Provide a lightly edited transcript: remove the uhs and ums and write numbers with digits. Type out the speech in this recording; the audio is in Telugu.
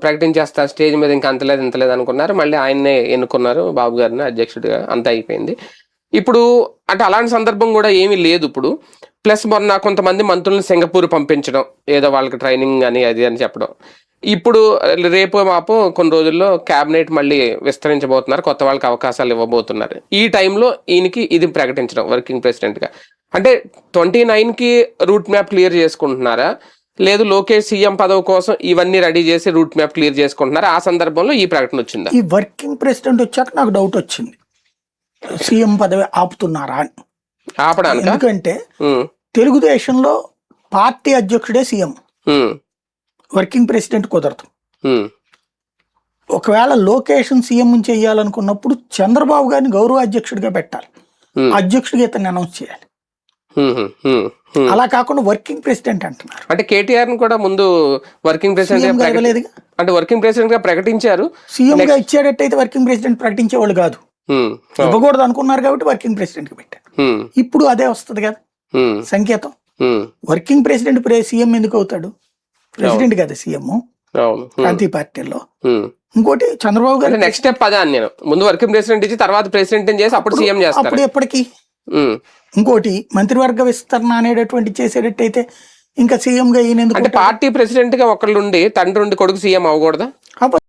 ప్రకటించేస్తారు స్టేజ్ మీద, ఇంకా అంతలేదు ఇంతలేదు అనుకున్నారు. మళ్ళీ ఆయన్నే ఎన్నుకున్నారు బాబు గారిని అధ్యక్షుడిగా, అంతా అయిపోయింది. ఇప్పుడు అంటే అలాంటి సందర్భం కూడా ఏమీ లేదు ఇప్పుడు. ప్లస్ మొన్న కొంతమంది మంత్రులను సింగపూర్ పంపించడం, ఏదో వాళ్ళకి ట్రైనింగ్ అని అది అని చెప్పడం. ఇప్పుడు రేపు మాపు కొన్ని రోజుల్లో క్యాబినెట్ మళ్ళీ విస్తరించబోతున్నారు, కొత్త వాళ్ళకి అవకాశాలు ఇవ్వబోతున్నారు. ఈ టైంలో ఈయనకి ఇది ప్రకటించడం వర్కింగ్ ప్రెసిడెంట్గా. అంటే 29కి రూట్ మ్యాప్ క్లియర్ చేసుకుంటున్నారా, లేదు లోకేష్ సీఎం పదవి కోసం ఇవన్నీ రెడీ చేసి రూట్ మ్యాప్ క్లియర్ చేసుకుంటున్నారా? ఆ సందర్భంలో ఈ ప్రకటన వచ్చిందా? ఈ వర్కింగ్ ప్రెసిడెంట్ వచ్చాక నాకు డౌట్ వచ్చింది, సీఎం పదవి ఆపుతున్నారా అని. ఆపడానికి ఎందుకంటే తెలుగుదేశంలో పార్టీ అధ్యక్షుడే సీఎం, వర్కింగ్ ప్రెసిడెంట్ కుదరదు. ఒకవేళ లోకేష్ సీఎం చేయాలనుకున్నప్పుడు చంద్రబాబు గారిని గౌరవ అధ్యక్షుడిగా పెట్టాలి, అధ్యక్షుడిగా ఇతన్ని అనౌన్స్ చేయాలి. అలా కాకుండా వర్కింగ్ ప్రెసిడెంట్ అంటున్నారు. అంటే కేటీఆర్ కూడా ముందు వర్కింగ్ ప్రెసిడెంట్ అంటే వర్కింగ్ ప్రెసిడెంట్ గా ప్రకటించారు, సీఎం గా ఇచ్చేటట్టయితే వర్కింగ్ ప్రెసిడెంట్ ప్రకటించేవాళ్ళు కాదు, ఇవ్వకూడదు అనుకున్నారు కాబట్టి వర్కింగ్ ప్రెసిడెంట్ కి పెట్టారు. ఇప్పుడు అదే వస్తుంది కదా సంకేతం. వర్కింగ్ ప్రెసిడెంట్ సీఎం ఎందుకు అవుతాడు? ప్రెసిడెంట్ కదా సీఎం ప్రాంతీయ పార్టీల్లో. ఇంకోటి చంద్రబాబు గారు నెక్స్ట్ స్టెప్ అదే అని, నేను ముందు వర్కింగ్ ప్రెసిడెంట్ ఇచ్చి తర్వాత ప్రెసిడెంట్ చేసి అప్పుడు సీఎం చేస్తారు. అప్పుడు ఎప్పటికీ ఇంకోటి మంత్రివర్గ విస్తరణ అనేటటువంటి చేసేటట్టయితే ఇంకా సీఎం గా ఈయన ఎందుకు? అంటే పార్టీ ప్రెసిడెంట్ గా ఒకళ్ళు ఉండి తండ్రి ఉండి కొడుకు సీఎం అవ్వకూడదా?